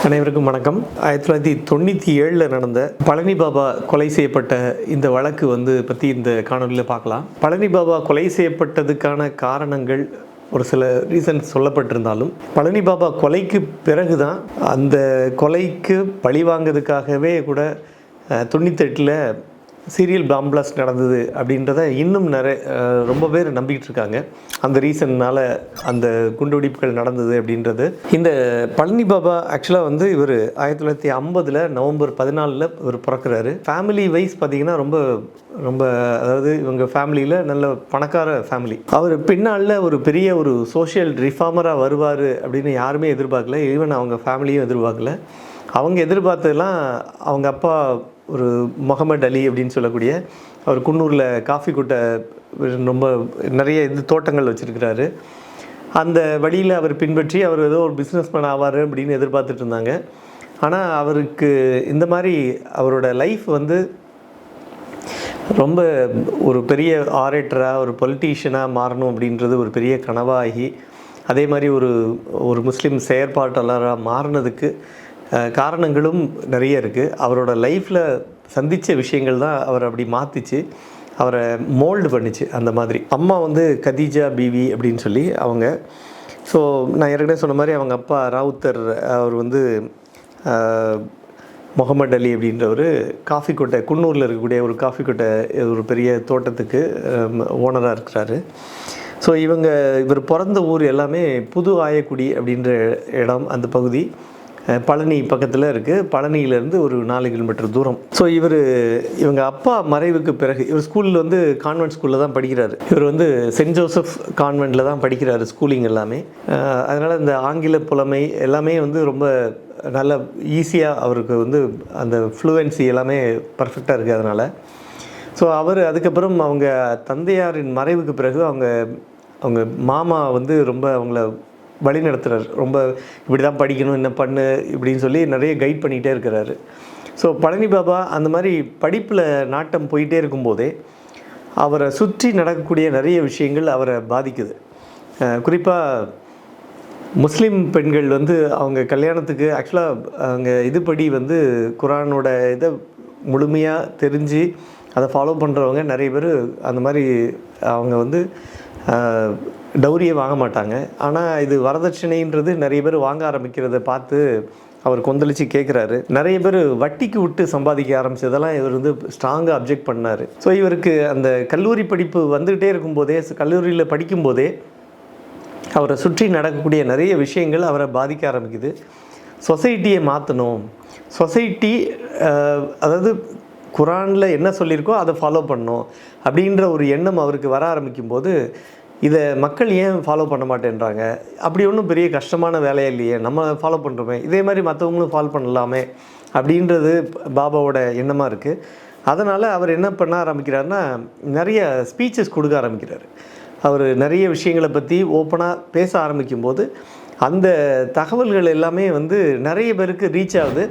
அனைவருக்கும் வணக்கம். 1997 நடந்த பழனி பாபா கொலை செய்யப்பட்ட இந்த வழக்கு பற்றி இந்த காணொலியில் பார்க்கலாம். பழனி பாபா கொலை செய்யப்பட்டதுக்கான காரணங்கள் ஒரு சில ரீசன்ஸ் சொல்லப்பட்டிருந்தாலும், பழனி பாபா கொலைக்கு பிறகு தான் அந்த கொலைக்கு பழி வாங்கிறதுக்காகவே கூட 98 சீரியல் பாம் பிளாஸ்ட் நடந்தது அப்படின்றத இன்னும் ரொம்ப பேர் நம்பிக்கிட்டு இருக்காங்க. அந்த ரீசன்னால் அந்த குண்டுவெடிப்புகள் நடந்தது அப்படின்றது. இந்த பழனி பாபா ஆக்சுவலாக இவர் 1950 நவம்பர் 14 இவர் பிறக்கிறாரு. ஃபேமிலி வைஸ் பார்த்திங்கன்னா ரொம்ப ரொம்ப அதாவது இவங்க ஃபேமிலியில் நல்ல பணக்கார ஃபேமிலி. அவர் பின்னால் ஒரு பெரிய ஒரு சோஷியல் ரிஃபார்மராக வருவார் அப்படின்னு யாருமே எதிர்பார்க்கல. ஈவன் அவங்க ஃபேமிலியும் எதிர்பார்க்கல. அவங்க எதிர்பார்த்ததெல்லாம் அவங்க அப்பா ஒரு முகமது அலி அப்படின்னு சொல்லக்கூடிய அவர் குன்னூரில் காஃபி கொட்டை ரொம்ப நிறைய தோட்டங்கள் வச்சுருக்கிறாரு. அந்த வழியில் அவர் பின்பற்றி அவர் ஏதோ ஒரு பிஸ்னஸ்மேன் ஆவார் அப்படின்னு எதிர்பார்த்துட்டு இருந்தாங்க. ஆனால் அவருக்கு இந்த மாதிரி அவரோட லைஃப் ரொம்ப ஒரு பெரிய ஆரேட்டராக ஒரு பொலிட்டீஷியனாக மாறணும் அப்படின்றது ஒரு பெரிய கனவாகி, அதே மாதிரி ஒரு முஸ்லீம் செயற்பாட்டாளராக மாறினதுக்கு காரணங்களும் நிறைய இருக்குது. அவரோட லைஃப்பில் சந்தித்த விஷயங்கள் தான் அவர் அப்படி மாற்றிச்சு, அவரை மோல்டு பண்ணிச்சு. அந்த மாதிரி அம்மா கதீஜா பீவி அப்படின்னு சொல்லி அவங்க. ஸோ நான் ஏற்கனவே சொன்ன மாதிரி அவங்க அப்பா ராவுத்தர், அவர் முகமது அலி அப்படின்றவர் காஃபி கொட்டை, குன்னூரில் இருக்கக்கூடிய ஒரு காஃபி கொட்டை ஒரு பெரிய தோட்டத்துக்கு ஓனராக இருக்கிறாரு. ஸோ இவர் பிறந்த ஊர் எல்லாமே புது ஆயக்குடி அப்படின்ற இடம். அந்த பகுதி பழனி பக்கத்தில் இருக்குது. பழனியிலேருந்து ஒரு 4 கிலோமீட்டர் தூரம். ஸோ இவங்க அப்பா மறைவுக்கு பிறகு இவர் ஸ்கூலில் கான்வென்ட் ஸ்கூலில் தான் படிக்கிறாரு. இவர் சென்ட் ஜோசப் கான்வென்ட்டில் தான் படிக்கிறாரு ஸ்கூலிங் எல்லாமே. அதனால் இந்த ஆங்கில புலமை எல்லாமே ரொம்ப நல்ல ஈஸியாக அவருக்கு அந்த ஃப்ளூவன்சி எல்லாமே பர்ஃபெக்டாக இருக்குது. அதனால் ஸோ அவர் அதுக்கப்புறம் அவங்க தந்தையாரின் மறைவுக்கு பிறகு அவங்க மாமா ரொம்ப அவங்கள வழி நடத்துகிறார். ரொம்ப இப்படி தான் படிக்கணும், என்ன பண்ணு இப்படின்னு சொல்லி நிறைய கைட் பண்ணிகிட்டே இருக்கிறாரு. ஸோ பழனி பாபா அந்த மாதிரி படிப்பில் நாட்டம் போயிட்டே இருக்கும்போதே அவரை சுற்றி நடக்கக்கூடிய நிறைய விஷயங்கள் அவரை பாதிக்குது. குறிப்பாக முஸ்லீம் பெண்கள் அவங்க கல்யாணத்துக்கு ஆக்சுவலாக அவங்க இதுபடி குரானோட இதை முழுமையாக தெரிஞ்சு அதை ஃபாலோ பண்ணுறவங்க நிறைய பேர் அந்த மாதிரி அவங்க டௌரியை வாங்க மாட்டாங்க. ஆனால் இது வரதட்சணைன்றது நிறைய பேர் வாங்க ஆரம்பிக்கிறத பார்த்து அவர் கொந்தளிச்சு கேட்குறாரு. நிறைய பேர் வட்டிக்கு விட்டு சம்பாதிக்க ஆரம்பித்ததெல்லாம் இவர் ஸ்ட்ராங்காக அப்ஜெக்ட் பண்ணார். ஸோ இவருக்கு அந்த கல்லூரி படிப்பு வந்துக்கிட்டே இருக்கும்போதே, கல்லூரியில் படிக்கும்போதே அவரை சுற்றி நடக்கக்கூடிய நிறைய விஷயங்கள் அவரை பாதிக்க ஆரம்பிக்குது. சொசைட்டியை மாற்றணும், சொசைட்டி அதாவது குரானில் என்ன சொல்லியிருக்கோ அதை ஃபாலோ பண்ணணும் அப்படின்ற ஒரு எண்ணம் அவருக்கு வர ஆரம்பிக்கும்போது, இதை மக்கள் ஏன் ஃபாலோ பண்ண மாட்டேன்றாங்க, அப்படி ஒன்றும் பெரிய கஷ்டமான வேலையே இல்லையே, நம்ம ஃபாலோ பண்ணுறோமே, இதே மாதிரி மற்றவங்களும் ஃபாலோ பண்ணலாமே அப்படின்றது பாபாவோட எண்ணமாக இருக்குது. அதனால் அவர் என்ன பண்ண ஆரம்பிக்கிறாருன்னா, நிறைய ஸ்பீச்சஸ் கொடுக்க ஆரம்பிக்கிறார். அவர் நிறைய விஷயங்களை பற்றி ஓப்பனாக பேச ஆரம்பிக்கும்போது அந்த தகவல்கள் எல்லாமே நிறைய பேருக்கு ரீச் ஆகுது.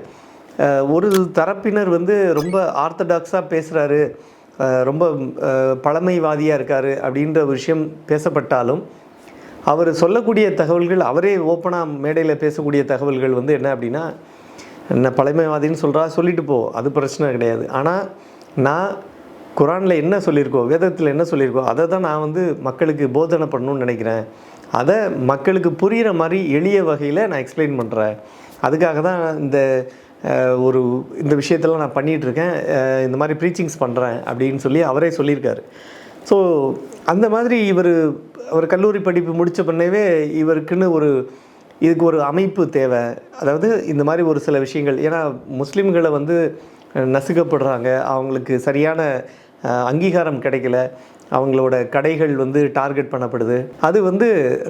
ஒரு தரப்பினர் ரொம்ப ஆர்த்தடாக்ஸாக பேசுகிறாரு, ரொம்ப பழமைவாதியாக இருக்கார் அப்படின்ற ஒரு விஷயம் பேசப்பட்டாலும், அவர் சொல்லக்கூடிய தகவல்கள், அவரே ஓப்பனாக மேடையில் பேசக்கூடிய தகவல்கள் என்ன அப்படின்னா, என்ன பழமைவாதின்னு சொல்லிட்டு போ, அது பிரச்சனை கிடையாது. ஆனால் நான் குரானில் என்ன சொல்லியிருக்கோ, வேதத்தில் என்ன சொல்லியிருக்கோ அதை தான் நான் மக்களுக்கு போதனை பண்ணணும்னு நினைக்கிறேன். அதை மக்களுக்கு புரிகிற மாதிரி எளிய வகையில் நான் எக்ஸ்பிளைன் பண்ணுறேன். அதுக்காக தான் இந்த விஷயத்தெல்லாம் நான் பண்ணிகிட்ருக்கேன், இந்த மாதிரி ப்ரீச்சிங்ஸ் பண்ணுறேன் அப்படின்னு சொல்லி அவரே சொல்லியிருக்காரு. ஸோ அந்த மாதிரி அவர் கல்லூரி படிப்பு முடித்த பண்ணவே இவருக்குன்னு இதுக்கு ஒரு அமைப்பு தேவை. அதாவது இந்த மாதிரி ஒரு சில விஷயங்கள், ஏன்னா முஸ்லீம்களை நசுக்கப்படுறாங்க, அவங்களுக்கு சரியான அங்கீகாரம் கிடைக்கல, அவங்களோட கடைகள் டார்கெட் பண்ணப்படுது. அது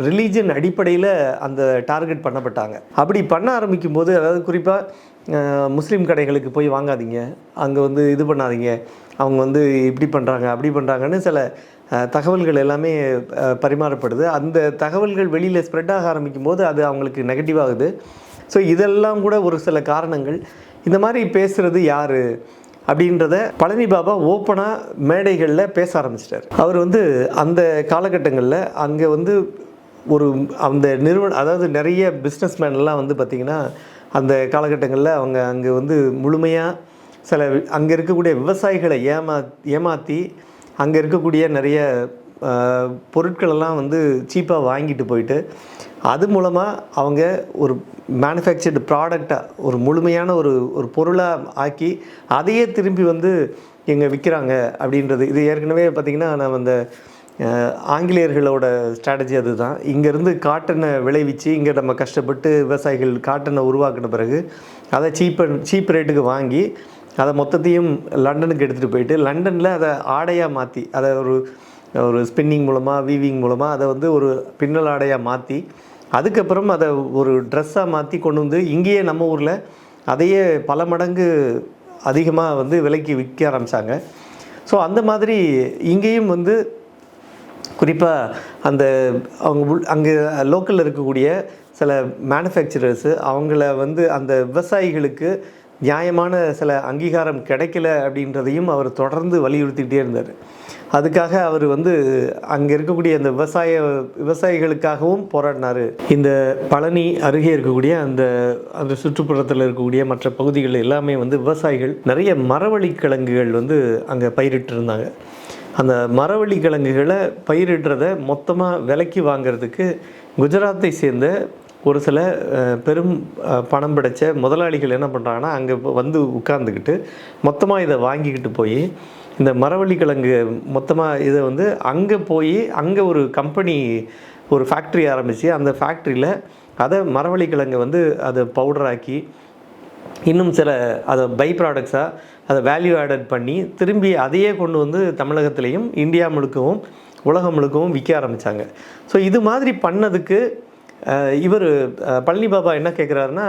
ரிலீஜன் அடிப்படையில் அந்த டார்கெட் பண்ணப்பட்டாங்க. அப்படி பண்ண ஆரம்பிக்கும் போது, அதாவது குறிப்பாக முஸ்லீம் கடைகளுக்கு போய் வாங்காதீங்க, அங்கே இது பண்ணாதீங்க, அவங்க இப்படி பண்ணுறாங்க அப்படி பண்ணுறாங்கன்னு சில தகவல்கள் எல்லாமே பரிமாறப்படுது. அந்த தகவல்கள் வெளியில் ஸ்ப்ரெட் ஆக ஆரம்பிக்கும் போது அது அவங்களுக்கு நெகட்டிவாகுது. ஸோ இதெல்லாம் கூட ஒரு சில காரணங்கள். இந்த மாதிரி பேசுகிறது யார் அப்படின்றத பழனி பாபா ஓப்பனாக மேடைகளில் பேச ஆரம்பிச்சிட்டார். அவர் அந்த காலகட்டங்களில் அங்கே ஒரு அந்த நிறுவனம், அதாவது நிறைய பிஸ்னஸ்மேன்லாம் பார்த்திங்கன்னா அந்த காலகட்டங்களில் அவங்க அங்கே வந்து முழுமையாக சில அங்கே இருக்கக்கூடிய விவசாயிகளை ஏமாற்றி அங்கே இருக்கக்கூடிய நிறைய பொருட்களெல்லாம் வந்து சீப்பாக வாங்கிட்டு போயிட்டு அது மூலமாக அவங்க ஒரு மேனுஃபேக்சர்டு ப்ராடக்டாக ஒரு முழுமையான ஒரு பொருளாக ஆக்கி அதையே திரும்பி வந்து இங்கே விற்கிறாங்க அப்படின்றது. இது ஏற்கனவே பார்த்திங்கன்னா நம்ம அந்த ஆங்கிலேயர்களோட ஸ்ட்ராட்டஜி அதுதான். இங்கேருந்து காட்டனை விளைவிச்சு இங்கே நம்ம கஷ்டப்பட்டு விவசாயிகள் காட்டனை உருவாக்கின பிறகு அதை சீப் ரேட்டுக்கு வாங்கி அதை மொத்தத்தையும் லண்டனுக்கு எடுத்துகிட்டு போயிட்டு லண்டனில் அதை ஆடையாக மாற்றி அதை ஒரு ஸ்பின்னிங் மூலமாக வீவிங் மூலமாக அதை வந்து ஒரு பின்னல் ஆடையாக மாற்றி அதுக்கப்புறம் அதை ஒரு ட்ரெஸ்ஸாக மாற்றி கொண்டு வந்து இங்கேயே நம்ம ஊரில் அதையே பல மடங்கு அதிகமாக வந்து விலைக்கு விற்க ஆரம்பித்தாங்க. ஸோ அந்த மாதிரி இங்கேயும் வந்து குறிப்பாக அந்த அவங்க அங்கே லோக்கலில் இருக்கக்கூடிய சில மேனுஃபேக்சரர்ஸு அவங்கள வந்து அந்த விவசாயிகளுக்கு நியாயமான சில அங்கீகாரம் கிடைக்கல அப்படின்றதையும் அவர் தொடர்ந்து வலியுறுத்திகிட்டே இருந்தார். அதுக்காக அவர் வந்து அங்கே இருக்கக்கூடிய அந்த விவசாயிகளுக்காகவும் போராடினார். இந்த பழனி அருகே இருக்கக்கூடிய அந்த சுற்றுப்புறத்தில் இருக்கக்கூடிய மற்ற பகுதிகள் எல்லாமே வந்து விவசாயிகள் நிறைய மரவள்ளி கிழங்குகள் வந்து அங்கே பயிரிட்டு இருந்தாங்க. அந்த மரவள்ளி கிழங்குகளை பயிரிடுறதை மொத்தமாக விலைக்கு வாங்கிறதுக்கு குஜராத்தை சேர்ந்த ஒரு சில பெரும் பணம் படைத்த முதலாளிகள் என்ன பண்ணுறாங்கன்னா அங்கே வந்து உட்கார்ந்துக்கிட்டு மொத்தமாக இதை வாங்கிக்கிட்டு போய் இந்த மரவள்ளி கிழங்கு மொத்தமாக இதை வந்து அங்கே போய் அங்கே ஒரு கம்பெனி ஒரு ஃபேக்ட்ரி ஆரம்பித்து அந்த ஃபேக்ட்ரியில் அதை மரவள்ளி கிழங்கை வந்து அதை பவுடராக்கி இன்னும் சில அதை பை ப்ராடக்ட்ஸாக அதை வேல்யூ ஆடட் பண்ணி திரும்பி அதையே கொண்டு வந்து தமிழகத்திலையும் இந்தியா முழுக்கவும் உலகம் முழுக்கவும் விற்க ஆரம்பித்தாங்க. ஸோ இது மாதிரி பண்ணதுக்கு இவர் பழனி பாபா என்ன கேட்குறாருன்னா,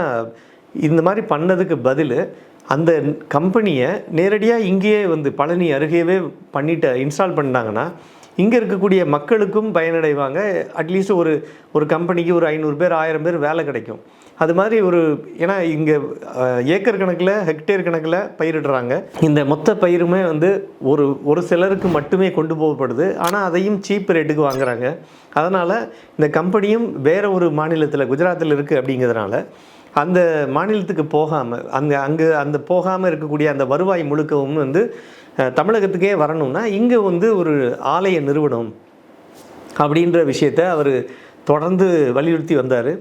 இந்த மாதிரி பண்ணதுக்கு பதில் அந்த கம்பெனியை நேரடியாக இங்கேயே வந்து பழனி அருகேவே இன்ஸ்டால் பண்ணிட்டாங்கன்னா இங்கே இருக்கக்கூடிய மக்களுக்கும் பயனடைவாங்க. அட்லீஸ்ட் ஒரு கம்பெனிக்கு ஒரு 500 பேர் 1000 பேர் வேலை கிடைக்கும். அது மாதிரி ஏன்னா இங்கே ஏக்கர் கணக்கில் ஹெக்டேர் கணக்கில் பயிரிடுறாங்க. இந்த மொத்த பயிருமே வந்து ஒரு சிலருக்கு மட்டுமே கொண்டு போகப்படுது. ஆனால் அதையும் சீப் ரேட்டுக்கு வாங்குறாங்க. அதனால் இந்த கம்பெனியும் வேறு ஒரு மாநிலத்தில் குஜராத்தில் இருக்குது அப்படிங்கிறதுனால அந்த மாநிலத்துக்கு போகாமல் அங்கே போகாமல் இருக்கக்கூடிய அந்த வருவாய் முழுக்கவும் வந்து தமிழகத்துக்கே வரணும்னா இங்கே வந்து ஒரு ஆலய நிறுவனம் அப்படின்ற விஷயத்தை அவர் தொடர்ந்து வலியுறுத்தி வந்தார்.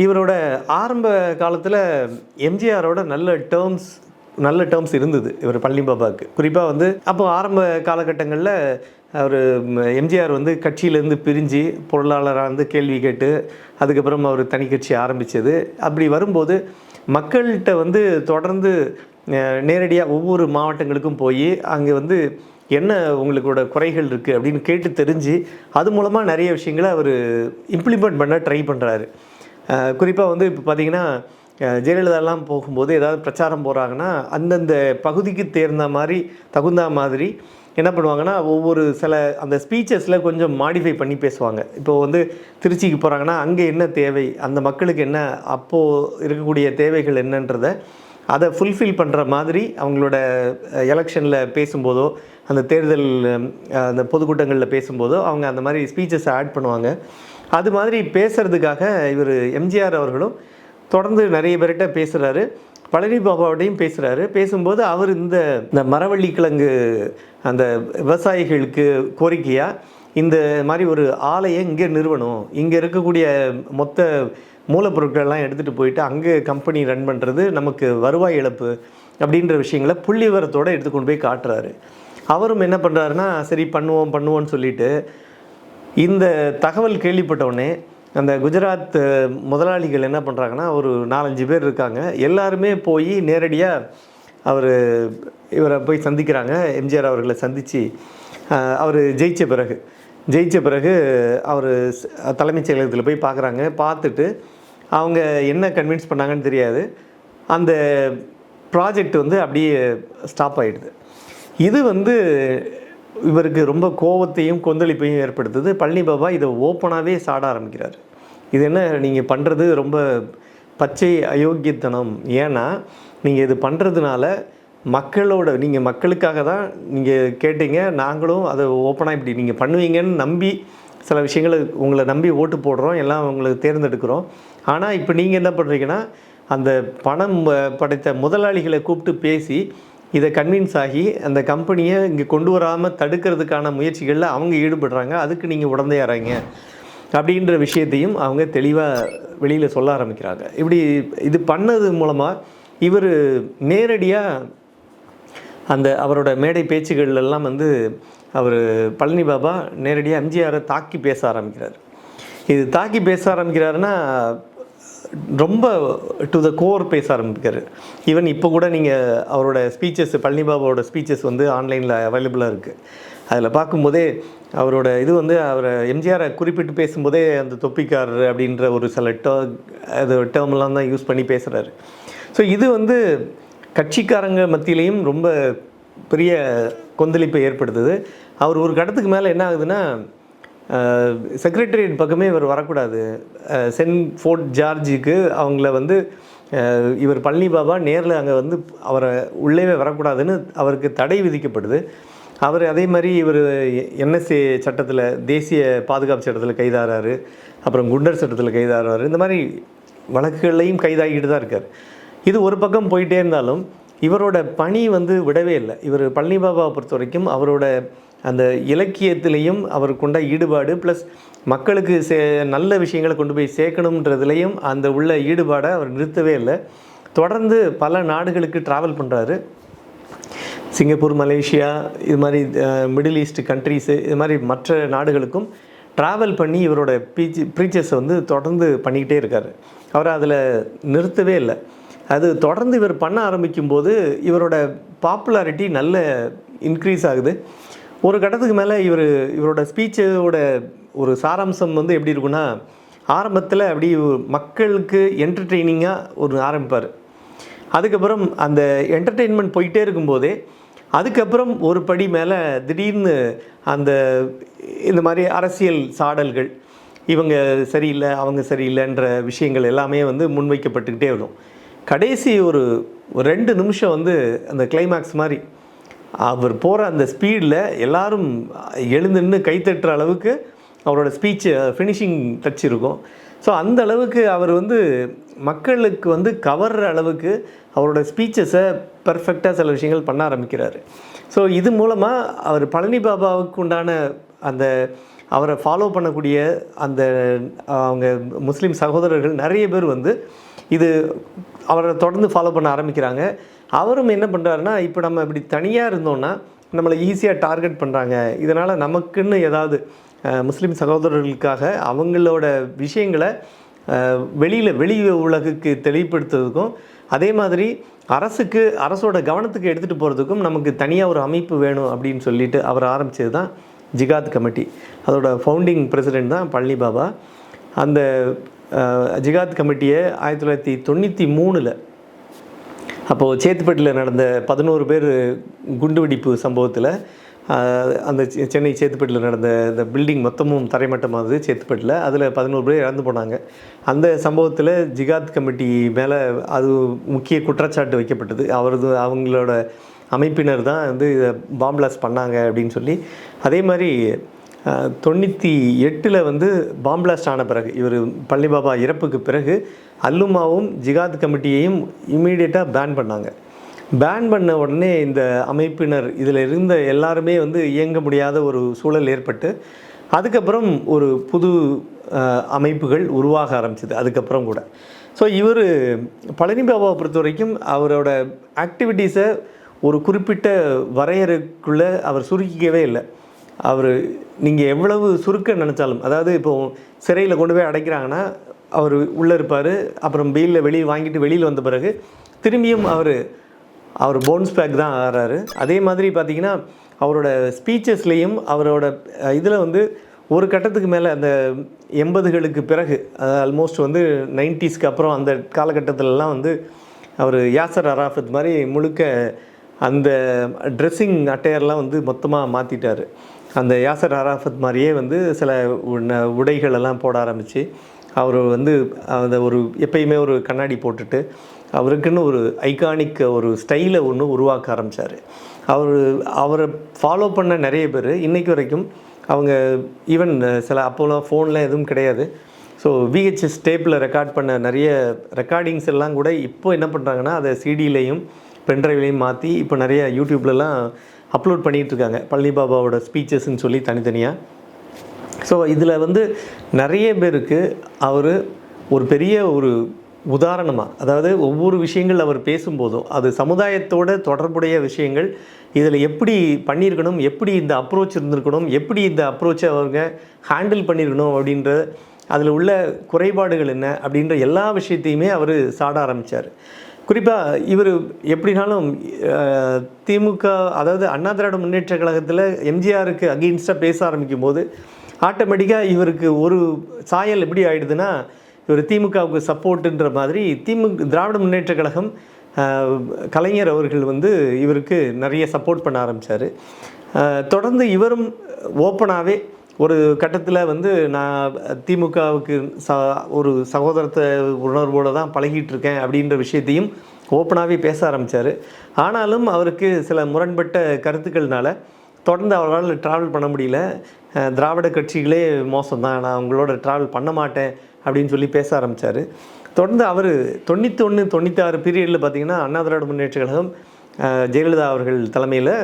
இவரோட ஆரம்ப காலத்தில் எம்ஜிஆரோட நல்ல டேர்ம்ஸ் இருந்தது இவர் பழனி பாபாவுக்கு. குறிப்பாக வந்து அப்போ ஆரம்ப காலகட்டங்களில் அவர் எம்ஜிஆர் வந்து கட்சியிலேருந்து பிரிஞ்சு பொருளாளராக வந்து கேள்வி கேட்டு அதுக்கப்புறம் அவர் தனி கட்சி ஆரம்பித்தது. அப்படி வரும்போது மக்கள்கிட்ட வந்து தொடர்ந்து நேரடியாக ஒவ்வொரு மாவட்டங்களுக்கும் போய் அங்கே வந்து என்ன உங்களுக்கோட குறைகள் இருக்குது அப்படின்னு கேட்டு தெரிஞ்சு அது மூலமாக நிறைய விஷயங்களை அவர் இம்ப்ளிமெண்ட் பண்ண ட்ரை பண்ணுறாரு. குறிப்பாக வந்து இப்போ பார்த்திங்கன்னா ஜெயலலிதாலாம் போகும்போது ஏதாவது பிரச்சாரம் போகிறாங்கன்னா அந்தந்த பகுதிக்கு தகுந்த மாதிரி என்ன பண்ணுவாங்கன்னா ஒவ்வொரு சில அந்த ஸ்பீச்சஸில் கொஞ்சம் மாடிஃபை பண்ணி பேசுவாங்க. இப்போ வந்து திருச்சிக்கு போகிறாங்கன்னா அங்கே என்ன தேவை, அந்த மக்களுக்கு என்ன அப்போது இருக்கக்கூடிய தேவைகள் என்னன்றதை அதை ஃபுல்ஃபில் பண்ணுற மாதிரி அவங்களோட எலெக்ஷனில் பேசும்போதோ அந்த தேர்தல் அந்த பொதுக்கூட்டங்களில் பேசும்போதோ அவங்க அந்த மாதிரி ஸ்பீச்சஸை ஆட் பண்ணுவாங்க. அது மாதிரி பேசுகிறதுக்காக இவர் எம்ஜிஆர் அவர்களும் தொடர்ந்து நிறைய பேர்கிட்ட பேசுகிறாரு. பழனி பாபாவோடையும் பேசுகிறாரு. பேசும்போது அவர் இந்த மரவள்ளி கிழங்கு அந்த விவசாயிகளுக்கு கோரிக்கையாக இந்த மாதிரி ஒரு ஆலையை இங்கே நிறுவனம், இங்கே இருக்கக்கூடிய மொத்த மூலப்பொருட்கள்லாம் எடுத்துகிட்டு போயிட்டு அங்கே கம்பெனி ரன் பண்ணுறது நமக்கு வருவாய் இழப்பு அப்படின்ற விஷயங்களை புள்ளி விவரத்தோடு எடுத்துக்கொண்டு போய் காட்டுறாரு. அவரும் என்ன பண்ணுறாருன்னா சரி பண்ணுவோன்னு சொல்லிட்டு இந்த தகவல் கேள்விப்பட்டவுடனே அந்த குஜராத் முதலாளிகள் என்ன பண்ணுறாங்கன்னா ஒரு 4-5 பேர் இருக்காங்க. எல்லாருமே போய் நேரடியாக இவரை போய் சந்திக்கிறாங்க. எம்ஜிஆர் அவர்களை சந்தித்து அவர் ஜெயித்த பிறகு அவர் தலைமைச் செயலகத்தில் போய் பார்க்குறாங்க. பார்த்துட்டு அவங்க என்ன கன்வின்ஸ் பண்ணாங்கன்னு தெரியாது. அந்த ப்ராஜெக்ட் வந்து அப்படியே ஸ்டாப் ஆகிடுது. இது வந்து இவருக்கு ரொம்ப கோபத்தையும் கொந்தளிப்பையும் ஏற்படுத்துது. பழனி பாபா இதை ஓப்பனாகவே சாட ஆரம்பிக்கிறார். இது என்ன நீங்கள் பண்ணுறது ரொம்ப பச்சை அயோக்கியத்தனம். ஏன்னா நீங்கள் இது பண்ணுறதுனால நீங்கள் மக்களுக்காக தான் நீங்கள் கேட்டீங்க, நாங்களும் அதை ஓப்பனாக இப்படி நீங்கள் பண்ணுவீங்கன்னு நம்பி சில விஷயங்களை உங்களை நம்பி ஓட்டு போடுறோம், எல்லாம் உங்களுக்கு தேர்ந்தெடுக்கிறோம். ஆனால் இப்போ நீங்கள் என்ன பண்ணுறீங்கன்னா அந்த பணம் படைத்த முதலாளிகளை கூப்பிட்டு பேசி இதை கன்வின்ஸ் ஆகி அந்த கம்பெனியை இங்கே கொண்டு வராமல் தடுக்கிறதுக்கான முயற்சிகளில் அவங்க ஈடுபடுறாங்க. அதுக்கு நீங்கள் உடந்தையாறீங்க அப்படின்ற விஷயத்தையும் அவங்க தெளிவாக வெளியில் சொல்ல ஆரம்பிக்கிறாங்க. இப்படி இது பண்ணது மூலமாக இவர் நேரடியாக அந்த அவரோட மேடை பேச்சுகள்லாம் வந்து அவர் பழனி பாபா நேரடியாக எம்ஜிஆரை தாக்கி பேச ஆரம்பிக்கிறார். இது தாக்கி பேச ஆரம்பிக்கிறாருன்னா ரொம்ப டு த கோர் பேச ஆரம்பிக்கிறார். ஈவன் இப்போ கூட நீங்கள் அவரோட ஸ்பீச்சஸ், பழனி பாபாவோட ஸ்பீச்சஸ் வந்து ஆன்லைனில் அவைலபிளாக இருக்குது. அதில் பார்க்கும்போதே அவரோட இது வந்து அவரை எம்ஜிஆரை குறிப்பிட்டு பேசும்போதே அந்த தொப்பிக்காரர் அப்படின்ற ஒரு சில டேர்ம்லாம் தான் யூஸ் பண்ணி பேசுகிறாரு. ஸோ இது வந்து கட்சிக்காரங்க மத்தியிலையும் ரொம்ப பெரிய கொந்தளிப்பை ஏற்படுத்துது. அவர் ஒரு கட்டத்துக்கு மேலே என்ன ஆகுதுன்னா, செக்ரட்டரியேட் பக்கமே இவர் வரக்கூடாது, சென்ட் ஃபோர்ட் ஜார்ஜுக்கு அவங்கள வந்து இவர் பழனி பாபா நேரில் அங்கே வந்து அவரை உள்ளே வரக்கூடாதுன்னு அவருக்கு தடை விதிக்கப்படுது. அவர் அதே மாதிரி இவர் என்எஸ்ஏ சட்டத்தில், தேசிய பாதுகாப்பு சட்டத்தில் கைதாகிறாரு, அப்புறம் குண்டர் சட்டத்தில் கைதாகிறாரு. இந்த மாதிரி வழக்குகளையும் கைதாகிட்டு தான் இருக்கார். இது ஒரு பக்கம் போயிட்டே இருந்தாலும் இவரோட பணி வந்து விடவே இல்லை. இவர் பழனி பாபாவை பொறுத்த வரைக்கும் அவரோட அந்த இலக்கியத்திலையும் அவர் கொண்ட ஈடுபாடு ப்ளஸ் மக்களுக்கு நல்ல விஷயங்களை கொண்டு போய் சேர்க்கணுன்றதுலேயும் அந்த உள்ள ஈடுபாடை அவர் நிறுத்தவே இல்லை. தொடர்ந்து பல நாடுகளுக்கு ட்ராவல் பண்ணுறாரு. சிங்கப்பூர், மலேசியா, இது மாதிரி மிடில் ஈஸ்ட் கண்ட்ரீஸு, இது மாதிரி மற்ற நாடுகளுக்கும் ட்ராவல் பண்ணி இவரோட ப்ரீச்சர்ஸை வந்து தொடர்ந்து பண்ணிக்கிட்டே இருக்கார். அவர் அதில் நிறுத்தவே இல்லை. அது தொடர்ந்து இவர் பண்ண ஆரம்பிக்கும்போது இவரோட பாப்புலாரிட்டி நல்ல இன்க்ரீஸ் ஆகுது. ஒரு கட்டத்துக்கு மேலே இவரோட ஸ்பீச்சோட ஒரு சாராம்சம் வந்து எப்படி இருக்குன்னா, ஆரம்பத்தில் அப்படி மக்களுக்கு என்டர்டெய்னிங்காக ஒரு ஆரம்பிப்பார். அதுக்கப்புறம் அந்த என்டர்டெயின்மெண்ட் போயிட்டே இருக்கும்போதே அதுக்கப்புறம் ஒரு படி மேலே திடீர்னு இந்த மாதிரி அரசியல் சாடல்கள், இவங்க சரியில்லை அவங்க சரியில்லைன்ற விஷயங்கள் எல்லாமே வந்து முன்வைக்கப்பட்டுக்கிட்டே வரும். கடைசி ஒரு 2 நிமிஷம் வந்து அந்த கிளைமேக்ஸ் மாதிரி அவர் போகிற அந்த ஸ்பீடில் எல்லாரும் எழுந்துன்னு கைத்தட்டுற அளவுக்கு அவரோட ஸ்பீச் ஃபினிஷிங் டச் இருக்கும். ஸோ அந்த அளவுக்கு அவர் வந்து மக்களுக்கு வந்து கவர்ற அளவுக்கு அவரோட ஸ்பீச்சஸை பர்ஃபெக்டாக சில விஷயங்கள் பண்ண ஆரம்பிக்கிறாரு. ஸோ இது மூலமாக அவர் பழனி பாபாவுக்கு உண்டான அந்த அவரை ஃபாலோ பண்ணக்கூடிய அந்த அவங்க முஸ்லீம் சகோதரர்கள் நிறைய பேர் வந்து இது அவரை தொடர்ந்து ஃபாலோ பண்ண ஆரம்பிக்கிறாங்க. அவரும் என்ன பண்ணுறாருன்னா, இப்போ நம்ம இப்படி தனியாக இருந்தோன்னா நம்மளை ஈஸியாக டார்கெட் பண்ணுறாங்க, இதனால் நமக்குன்னு ஏதாவது முஸ்லீம் சகோதரர்களுக்காக அவங்களோட விஷயங்களை வெளி உலகுக்கு தெளிவுபடுத்துறதுக்கும், அதே மாதிரி அரசோட கவனத்துக்கு எடுத்துகிட்டு போகிறதுக்கும் நமக்கு தனியாக ஒரு அமைப்பு வேணும் அப்படின்னு சொல்லிட்டு அவர் ஆரம்பித்தது தான் ஜிகாத் கமிட்டி. அதோட ஃபவுண்டிங் பிரசிடெண்ட் தான் பழனி பாபா. அந்த ஜிகாத் கமிட்டியை 1993 அப்போது சேத்துப்பட்டில் நடந்த 11 பேர் குண்டுவெடிப்பு சம்பவத்தில், அந்த சென்னை சேத்துப்பட்டில் நடந்த இந்த பில்டிங் மொத்தமும் தரைமட்டமாகுது சேத்துப்பட்டில், அதில் 11 பேர் இறந்து போனாங்க. அந்த சம்பவத்தில் ஜிகாத் கமிட்டி மேலே அது முக்கிய குற்றச்சாட்டு வைக்கப்பட்டது. அவங்களோட அமைப்பினர் தான் வந்து இதை பாம்பிளாஸ்ட் பண்ணாங்க அப்படின்னு சொல்லி. அதே மாதிரி 98 வந்து பாம்பிளாஸ்ட் ஆன பிறகு, இவர் பழனி பாபா இறப்புக்கு பிறகு அல்லுமாவும் ஜிகாத் கமிட்டியையும் இம்மீடியட்டாக பேன் பண்ணாங்க. பேன் பண்ண உடனே இந்த அமைப்பினர் இதில் இருந்த எல்லாருமே வந்து இயங்க முடியாத ஒரு சூழல் ஏற்பட்டு அதுக்கப்புறம் ஒரு புது அமைப்புகள் உருவாக ஆரம்பிச்சிது அதுக்கப்புறம் கூட. ஸோ இவர் பழனி பாபாவை பொறுத்த வரைக்கும் அவரோட ஆக்டிவிட்டீஸை ஒரு குறிப்பிட்ட வரையறைக்குள்ளே அவர் சுருக்கிக்கவே இல்லை. நீங்கள் எவ்வளவு சுருக்க நினச்சாலும், அதாவது இப்போது சிறையில் கொண்டு போய் அடைக்கிறாங்கன்னா அவர் உள்ளே இருப்பார், அப்புறம் பெயிலில் வெளியே வாங்கிட்டு வெளியில் வந்த பிறகு திரும்பியும் அவர் பவுன்ஸ் பேக் தான் ஆகிறாரு. அதே மாதிரி பார்த்திங்கன்னா அவரோட ஸ்பீச்சஸ்லேயும் அவரோட இதில் வந்து ஒரு கட்டத்துக்கு மேலே அந்த 80களுக்கு பிறகு, ஆல்மோஸ்ட் வந்து 90ஸ்க்கு அப்புறம் அந்த காலகட்டத்திலலாம் வந்து அவர் யாசர் அராஃபத் மாதிரி முழுக்க அந்த ட்ரெஸ்ஸிங் அட்டையர்லாம் வந்து மொத்தமாக மாற்றிட்டார். அந்த யாசர் அராஃபத் மாதிரியே வந்து சில உடைகளெல்லாம் போட ஆரம்பித்து அவர் வந்து அந்த எப்பயுமே ஒரு கண்ணாடி போட்டுட்டு அவருக்குன்னு ஒரு ஐகானிக் ஒரு ஸ்டைலை ஒன்று உருவாக்க ஆரம்பித்தார். அவரை ஃபாலோ பண்ண நிறைய பேர் இன்றைக்கு வரைக்கும் அவங்க ஈவன் சில அப்போலாம் ஃபோன்லாம் எதுவும் கிடையாது. ஸோ விஹெச்எஸ் டேப்பில் ரெக்கார்ட் பண்ண நிறைய ரெக்கார்டிங்ஸ் எல்லாம் கூட இப்போ என்ன பண்ணுறாங்கன்னா அதை சிடிலையும் பென்ட்ரைவ்லையும் மாற்றி இப்போ நிறைய யூடியூப்லலாம் அப்லோட் பண்ணிகிட்ருக்காங்க, பழனி பாபாவோட ஸ்பீச்சஸ்ன்னு சொல்லி தனித்தனியாக. ஸோ இதில் வந்து நிறைய பேருக்கு அவர் ஒரு பெரிய ஒரு உதாரணமாக, அதாவது ஒவ்வொரு விஷயங்கள் அவர் பேசும்போதும் அது சமுதாயத்தோட தொடர்புடைய விஷயங்கள், இதில் எப்படி பண்ணியிருக்கணும், எப்படி இந்த அப்ரோச் இருந்திருக்கணும், எப்படி இந்த அப்ரோச்சை அவங்க ஹேண்டில் பண்ணியிருக்கணும் அப்படின்ற, அதில் உள்ள குறைபாடுகள் என்ன அப்படின்ற எல்லா விஷயத்தையுமே அவர் சாட ஆரம்பித்தார். குறிப்பாக இவர் எப்படினாலும் திமுக, அதாவது அண்ணா திராவிட முன்னேற்ற கழகத்தில் எம்ஜிஆருக்கு அகெயின்ஸ்டாக பேச ஆரம்பிக்கும் போது ஆட்டோமேட்டிக்காக இவருக்கு ஒரு சாயல் எப்படி ஆகிடுதுன்னா, இவர் திமுகவுக்கு சப்போர்ட்டுன்ற மாதிரி திராவிட முன்னேற்ற கழகம் கலைஞர் அவர்கள் வந்து இவருக்கு நிறைய சப்போர்ட் பண்ண ஆரம்பித்தார். தொடர்ந்து இவரும் ஓப்பனாகவே ஒரு கட்டத்தில் வந்து நான் திமுகவுக்கு ஒரு சகோதரத்தை உணர்வோடு தான் பழகிட்டு இருக்கேன் அப்படின்ற விஷயத்தையும் ஓப்பனாகவே பேச ஆரம்பித்தார். ஆனாலும் அவருக்கு சில முரண்பட்ட கருத்துக்கள்னால தொடர்ந்து அவரால் ட்ராவல் பண்ண முடியல. திராவிட கட்சிகளே மோசம்தான், நான் அவங்களோட ட்ராவல் பண்ண மாட்டேன் அப்படின்னு சொல்லி பேச ஆரம்பித்தார். தொடர்ந்து அவர் 91, 96 பீரியடில் பார்த்திங்கன்னா அண்ணா திராவிட முன்னேற்ற கழகம் ஜெயலலிதா அவர்கள் தலைமையில்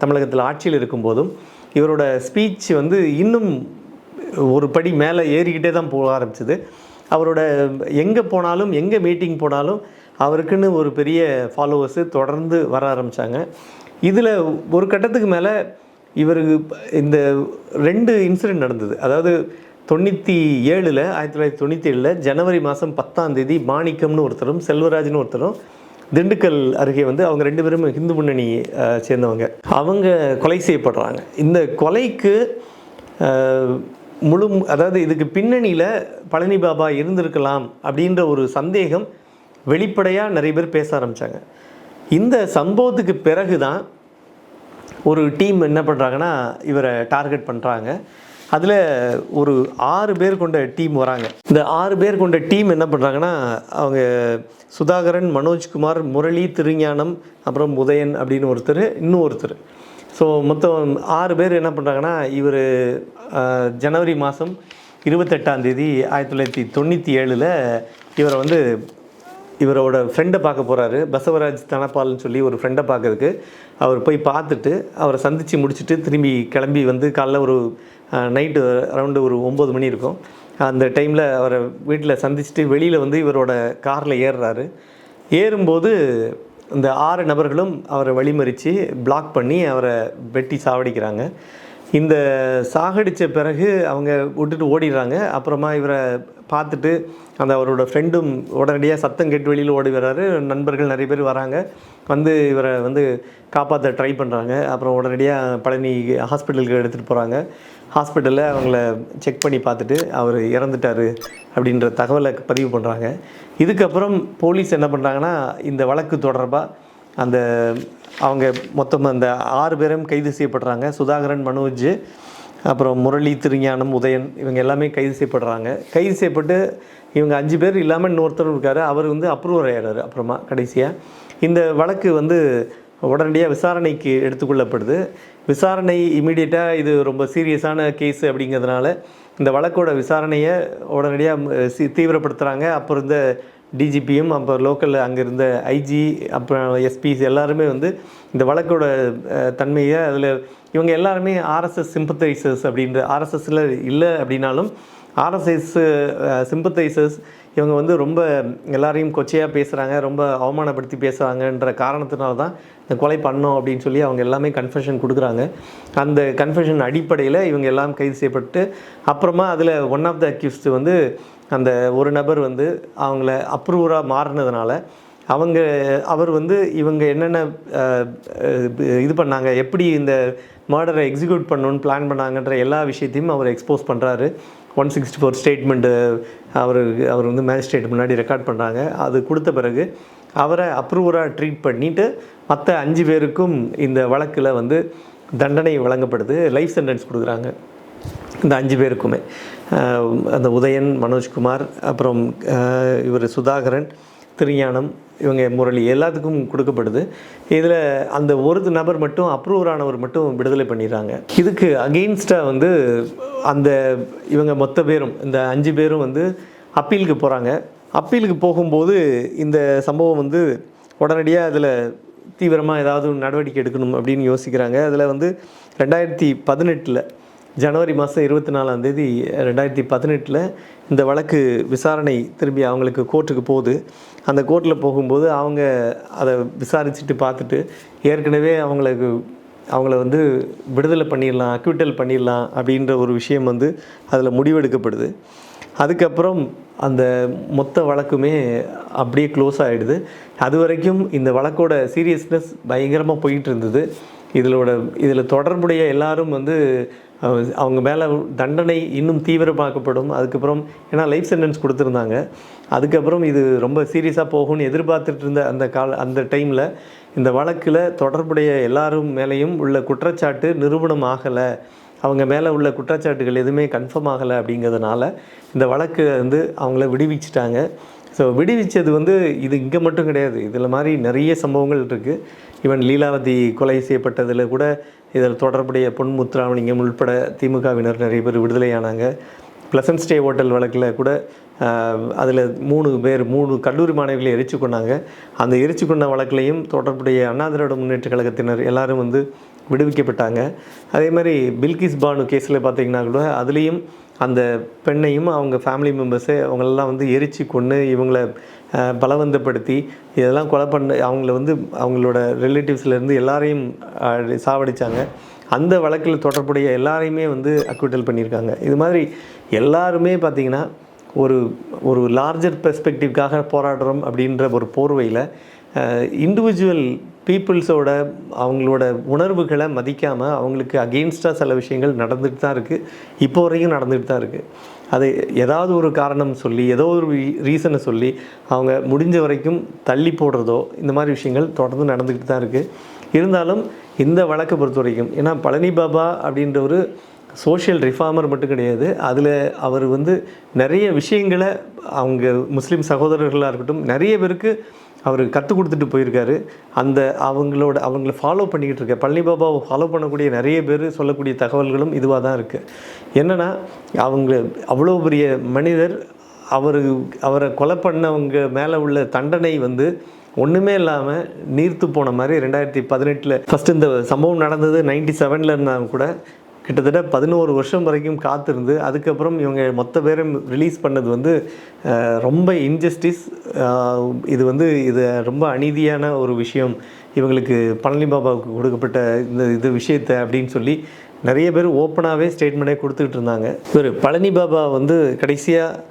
தமிழகத்தில் ஆட்சியில் இருக்கும்போதும் இவரோட ஸ்பீச் வந்து இன்னும் ஒரு படி மேலே ஏறிக்கிட்டே தான் போக ஆரம்பிச்சிது. அவரோட எங்கே போனாலும், எங்கே மீட்டிங் போனாலும் அவருக்குன்னு ஒரு பெரிய ஃபாலோவர்ஸு தொடர்ந்து வர ஆரம்பித்தாங்க. இதில் ஒரு கட்டத்துக்கு மேலே இவருக்கு இந்த 2 இன்சிடெண்ட் நடந்தது. அதாவது 1997 ஜனவரி மாதம் 10 மாணிக்கம்னு ஒருத்தரும் செல்வராஜ்னு ஒருத்தரும் திண்டுக்கல் அருகே வந்து அவங்க 2 பேரும் இந்து முன்னணி சேர்ந்தவங்க, அவங்க கொலை செய்யப்படுறாங்க. இந்த கொலைக்கு அதாவது இதுக்கு பின்னணியில் பழனி பாபா இருந்திருக்கலாம் அப்படின்ற ஒரு சந்தேகம் வெளிப்படையாக நிறைய பேர் பேச ஆரம்பித்தாங்க. இந்த சம்பவத்துக்கு பிறகு தான் ஒரு டீம் என்ன பண்ணுறாங்கன்னா இவரை டார்கெட் பண்ணுறாங்க. அதில் ஒரு 6 பேர் கொண்ட டீம் வராங்க. இந்த 6 பேர் கொண்ட டீம் என்ன பண்ணுறாங்கன்னா, அவங்க சுதாகரன், மனோஜ்குமார், முரளி, திருஞானம், அப்புறம் உதயன் அப்படின்னு ஒருத்தர், இன்னும் ஒருத்தர். ஸோ மொத்தம் 6 பேர் என்ன பண்ணுறாங்கன்னா, இவர் ஜனவரி மாதம் 28 1997 இவரை வந்து இவரோட ஃப்ரெண்டை பார்க்க போகிறாரு. பசவராஜ் தனபால்னு சொல்லி ஒரு ஃப்ரெண்டை பார்க்கறதுக்கு அவர் போய் பார்த்துட்டு அவரை சந்தித்து முடிச்சுட்டு திரும்பி கிளம்பி வந்து காலைல ஒரு நைட்டு அரௌண்டு ஒரு 9 மணி இருக்கும். அந்த டைமில் அவரை வீட்டில் சந்திச்சுட்டு வெளியில் வந்து இவரோட காரில் ஏறுறாரு. ஏறும்போது இந்த 6 நபர்களும் அவரை வழிமறித்து பிளாக் பண்ணி அவரை வெட்டி சாவடிக்கிறாங்க. இந்த சாகடித்த பிறகு அவங்க விட்டுட்டு ஓடிடுறாங்க. அப்புறமா இவரை பார்த்துட்டு அந்த அவரோட ஃப்ரெண்டும் உடனடியாக சத்தம் கேட்டு வெளியில் ஓடி வர்றாரு. நண்பர்கள் நிறைய பேர் வராங்க, வந்து இவரை வந்து காப்பாற்ற ட்ரை பண்ணுறாங்க. அப்புறம் உடனடியாக பழனி ஹாஸ்பிட்டலுக்கு எடுத்துகிட்டு போகிறாங்க. ஹாஸ்பிட்டலில் அவங்கள செக் பண்ணி பார்த்துட்டு அவர் இறந்துட்டார் அப்படின்ற தகவலை பதிவு பண்ணுறாங்க. இதுக்கப்புறம் போலீஸ் என்ன பண்ணுறாங்கன்னா, இந்த வழக்கு தொடர்பாக அந்த அவங்க மொத்தம் அந்த 6 பேரும் கைது செய்யப்படுறாங்க. சுதாகரன், மனோஜ், அப்புறம் முரளி, திருஞானம், உதயன் இவங்க எல்லாமே கைது செய்யப்படுறாங்க. கைது செய்யப்பட்டு இவங்க 5 பேர் இல்லாமல் இன்னொருத்தர் இருக்கார், அவர் வந்து அப்ரூவர் ஆகிடுறாரு. அப்புறமா கடைசியாக இந்த வழக்கு வந்து உடனடியாக விசாரணைக்கு எடுத்துக்கொள்ளப்படுது. விசாரணை இமீடியட்டாக இது ரொம்ப சீரியஸான கேஸு அப்படிங்கிறதுனால இந்த வழக்கோட விசாரணையை உடனடியாக தீவிரப்படுத்துகிறாங்க. அப்புறம் இந்த டிஜிபியும் அப்போ லோக்கலில் அங்கே இருந்த ஐஜி அப்புறம் எஸ்பிஸ் எல்லாருமே வந்து இந்த வழக்கோட தன்மையை அதில் இவங்க எல்லாருமே ஆர்எஸ்எஸ் சிம்பத்தைசர்ஸ் அப்படின்ற, ஆர்எஸ்எஸில் இல்லை அப்படின்னாலும் ஆர்எஸ்எஸ் சிம்பத்தைசர்ஸ் இவங்க வந்து ரொம்ப எல்லாரையும் கொச்சையாக பேசுகிறாங்க, ரொம்ப அவமானப்படுத்தி பேசுகிறாங்கன்ற காரணத்தினால தான் இந்த கொலை பண்ணோம் அப்படின்னு சொல்லி அவங்க எல்லாமே கன்ஃபெஷன் கொடுக்குறாங்க. அந்த கன்ஃபெஷன் அடிப்படையில் இவங்க எல்லாம் கைது செய்யப்பட்டு அப்புறமா அதில் ஒன் ஆஃப் த அக்யூஸ்டு வந்து அந்த ஒரு நபர் வந்து அவங்கள அப்ரூவராக மாறினதுனால அவர் வந்து இவங்க என்னென்ன இது பண்ணாங்க, எப்படி இந்த மர்டரை எக்ஸிக்யூட் பண்ணணுன்னு பிளான் பண்ணாங்கன்ற எல்லா விஷயத்தையும் அவர் எக்ஸ்போஸ் பண்ணுறாரு. 164 ஸ்டேட்மெண்ட்டு அவர் வந்து மேஜிஸ்ட்ரேட் முன்னாடி ரெக்கார்ட் பண்ணுறாங்க. அது கொடுத்த பிறகு அவரை அப்ரூவராக ட்ரீட் பண்ணிவிட்டு மற்ற 5 பேருக்கும் இந்த வழக்கில் வந்து தண்டனை வழங்கப்படுது. லைஃப் சென்டென்ஸ் கொடுக்குறாங்க இந்த 5 பேருக்குமே. அந்த உதயன், மனோஜ்குமார், அப்புறம் இவர் சுதாகரன், திருஞானம், இவங்க முரளி எல்லாத்துக்கும் கொடுக்கப்படுது. இதில் அந்த ஒரு நபர் மட்டும் அப்ரூவர் ஆனவர் மட்டும் விடுதலை பண்ணிடுறாங்க. இதுக்கு அகெயின்ஸ்டாக வந்து அந்த இவங்க மொத்த பேரும் இந்த 5 பேரும் வந்து அப்பீலுக்கு போகிறாங்க. அப்பீலுக்கு போகும்போது இந்த சம்பவம் வந்து உடனடியாக அதில் தீவிரமாக ஏதாவது நடவடிக்கை எடுக்கணும் அப்படின்னு யோசிக்கிறாங்க. அதில் வந்து 2018 ஜனவரி மாதம் 24 2018 இந்த வழக்கு விசாரணை திரும்பி அவங்களுக்கு கோர்ட்டுக்கு போகுது. அந்த கோர்ட்டில் போகும்போது அவங்க அதை விசாரிச்சுட்டு பார்த்துட்டு ஏற்கனவே அவங்கள வந்து விடுதலை பண்ணிடலாம், அக்விட்டல் பண்ணிடலாம் அப்படின்ற ஒரு விஷயம் வந்து அதில் முடிவெடுக்கப்படுது. அதுக்கப்புறம் அந்த மொத்த வழக்குமே அப்படியே க்ளோஸ் ஆகிடுது. அது வரைக்கும் இந்த வழக்கோட சீரியஸ்னஸ் பயங்கரமாக போயிட்டு இருந்தது. இதில் தொடர்புடைய எல்லாரும் வந்து அவங்க மேலே தண்டனை இன்னும் தீவிரமாக்கப்படும். அதுக்கப்புறம் ஏன்னா லைஃப் சென்டென்ஸ் கொடுத்துருந்தாங்க. அதுக்கப்புறம் இது ரொம்ப சீரியஸாக போகும்னு எதிர்பார்த்துட்டு இருந்த அந்த டைமில் இந்த வழக்கில் தொடர்புடைய எல்லாரும் மேலேயும் உள்ள குற்றச்சாட்டு நிரூபணம் ஆகலை, அவங்க மேலே உள்ள குற்றச்சாட்டுகள் எதுவுமே கன்ஃபார்ம் ஆகலை. அப்படிங்கிறதுனால இந்த வழக்கு வந்து அவங்கள விடுவிச்சிட்டாங்க. ஸோ விடுவிச்சது வந்து இது இங்கே மட்டும் கிடையாது, இதில் மாதிரி நிறைய சம்பவங்கள் இருக்குது. ஈவன் லீலாவதி கொலை செய்யப்பட்டதில் கூட இதில் தொடர்புடைய பொன் முத்துராமலிங்கம் உள்பட திமுகவினர் நிறைய பேர் விடுதலையானாங்க. ப்ளசன்ட் ஸ்டே ஹோட்டல் வழக்கில் கூட அதில் 3 கல்லூரி மாணவிகளை எரிச்சு கொண்டாங்க. அந்த எரிச்சு கொண்ட வழக்கிலையும் தொடர்புடைய அண்ணா திராவிட முன்னேற்ற கழகத்தினர் எல்லாரும் வந்து விடுவிக்கப்பட்டாங்க. அதே மாதிரி பில்கிஸ் பானு கேஸில் பார்த்திங்கன்னா கூட அதுலேயும் அந்த பெண்ணையும் அவங்க ஃபேமிலி மெம்பர்ஸு அவங்களெல்லாம் வந்து எரிச்சு கொன்று இவங்கள பலவந்தப்படுத்தி இதெல்லாம் கொலை பண்ண அவங்கள வந்து அவங்களோட ரிலேட்டிவ்ஸ்லேருந்து எல்லாரையும் சாவடித்தாங்க. அந்த வழக்கில் தொடர்புடைய எல்லாரையுமே வந்து அக்விட்டல் பண்ணியிருக்காங்க. இது மாதிரி எல்லாருமே பார்த்திங்கன்னா ஒரு லார்ஜர் பெர்ஸ்பெக்டிவ்காக போராடுறோம் அப்படின்ற ஒரு போர்வையில் இண்டிவிஜுவல் பீப்புள்ஸோட அவங்களோட உணர்வுகளை மதிக்காமல் அவங்களுக்கு அகெயின்ஸ்டாக சில விஷயங்கள் நடந்துகிட்டு தான் இருக்குது, இப்போ வரைக்கும் நடந்துகிட்டு தான் இருக்குது. அது ஏதாவது ஒரு காரணம் சொல்லி ஏதோ ஒரு ரீசனை சொல்லி அவங்க முடிஞ்ச வரைக்கும் தள்ளி போடுறதோ இந்த மாதிரி விஷயங்கள் தொடர்ந்து நடந்துக்கிட்டு தான் இருக்குது. இருந்தாலும் இந்த வழக்கை பொறுத்த வரைக்கும் ஏன்னா பழனி பாபா அப்படின்ற ஒரு சோஷியல் ரிஃபார்மர் மட்டும் கிடையாது, அதில் அவர் வந்து நிறைய விஷயங்களை அவங்க முஸ்லீம் சகோதரர்களாக இருக்கட்டும் நிறைய பேருக்கு அவர் கற்றுக் கொடுத்துட்டு போயிருக்காரு. அவங்கள ஃபாலோ பண்ணிக்கிட்டு இருக்க பழனி பாபாவை ஃபாலோ பண்ணக்கூடிய நிறைய பேர் சொல்லக்கூடிய தகவல்களும் இதுவாக தான் இருக்குது. என்னென்னா அவ்வளோ பெரிய மனிதர் அவரை கொலை பண்ணவங்க மேலே உள்ள தண்டனை வந்து ஒன்றுமே இல்லாமல் நீர்த்து போன மாதிரி 2018 ஃபஸ்ட்டு இந்த சம்பவம் நடந்தது 97 இருந்தாலும் கூட கிட்டத்தட்ட 11 வருஷம் வரைக்கும் காத்திருந்து அதுக்கப்புறம் இவங்க மொத்த பேரும் ரிலீஸ் பண்ணது வந்து ரொம்ப இன்ஜஸ்டிஸ். இது ரொம்ப அநீதியான ஒரு விஷயம் இவங்களுக்கு பழனி பாபாவுக்கு கொடுக்கப்பட்ட இந்த விஷயத்தை அப்படின்னு சொல்லி நிறைய பேர் ஓப்பனாகவே ஸ்டேட்மெண்ட்டே கொடுத்துக்கிட்டு இருந்தாங்க. பழனி பாபா வந்து கடைசியாக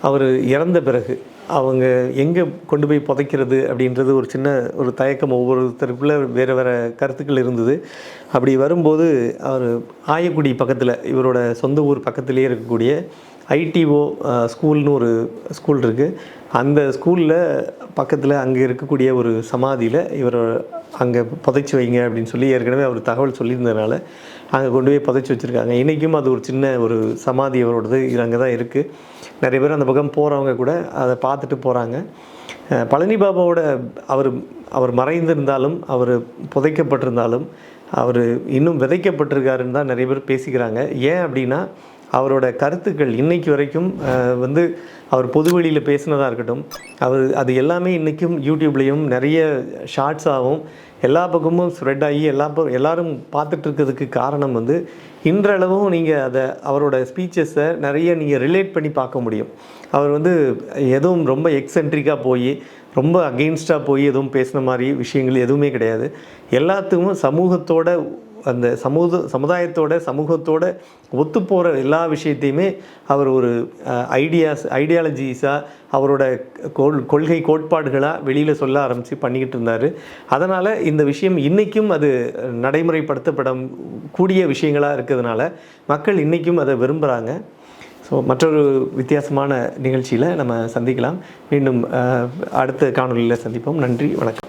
அவர் இறந்த பிறகு அவங்க எங்கே கொண்டு போய் புதைக்கிறது அப்படின்றது ஒரு சின்ன ஒரு தயக்கம் ஒவ்வொருத்தருக்குள்ளே வேறு கருத்துக்கள் இருந்தது. அப்படி வரும்போது அவர் ஆயக்குடி பக்கத்தில் இவரோட சொந்த ஊர் பக்கத்துலேயே இருக்கக்கூடிய ஐடிஓ ஸ்கூல்னு ஒரு ஸ்கூல் இருக்குது. அந்த ஸ்கூலில் பக்கத்தில் அங்கே இருக்கக்கூடிய ஒரு சமாதியில் இவர் அங்கே புதைச்சி வைங்க அப்படின்னு சொல்லி ஏற்கனவே அவர் தகவல் சொல்லியிருந்ததுனால அங்கே கொண்டு போய் புதைச்சி வச்சுருக்காங்க. இன்றைக்கும் அது ஒரு சின்ன ஒரு சமாதி அவரோடது அங்கே தான் இருக்குது. நிறைய பேர் அந்த பக்கம் போகிறவங்க கூட அதை பார்த்துட்டு போகிறாங்க. பழனி பாபாவோட அவர் மறைந்திருந்தாலும் அவர் புதைக்கப்பட்டிருந்தாலும் அவர் இன்னும் விதைக்கப்பட்டிருக்காருன்னு தான் நிறைய பேர் பேசிக்கிறாங்க. ஏன் அப்படின்னா அவரோட கருத்துக்கள் இன்றைக்கு வரைக்கும் வந்து அவர் பொதுவெளியில் பேசினதாக இருக்கட்டும் அது எல்லாமே இன்றைக்கும் யூடியூப்லேயும் நிறைய ஷார்ட்ஸாகவும் எல்லா பக்கமும் ஸ்ப்ரெட் ஆகி எல்லாரும் பார்த்துட்டு இருக்கிறதுக்கு காரணம் வந்து இன்றளவும் நீங்கள் அவரோட ஸ்பீச்சஸை நிறைய நீங்கள் ரிலேட் பண்ணி பார்க்க முடியும். அவர் வந்து எதுவும் ரொம்ப எக்ஸென்ட்ரிக்காக போய் ரொம்ப அகெயின்ஸ்டாக போய் எதுவும் பேசின மாதிரி விஷயங்கள் எதுவுமே கிடையாது. எல்லாத்துக்கும் சமூகத்தோட அந்த சமூகத்தோட ஒத்துப்போகிற எல்லா விஷயத்தையுமே அவர் ஒரு ஐடியாலஜிஸாக அவரோட கொள்கை கோட்பாடுகளாக வெளியில் சொல்ல ஆரம்பித்து பண்ணிக்கிட்டு இருந்தார். அதனால் இந்த விஷயம் இன்றைக்கும் அது நடைமுறைப்படுத்தப்பட கூடிய விஷயங்களாக இருக்கிறதுனால மக்கள் இன்றைக்கும் அதை விரும்புகிறாங்க. ஸோ மற்றொரு வித்தியாசமான நிகழ்ச்சியில் நம்ம சந்திக்கலாம். மீண்டும் அடுத்த காணொலியில் சந்திப்போம். நன்றி, வணக்கம்.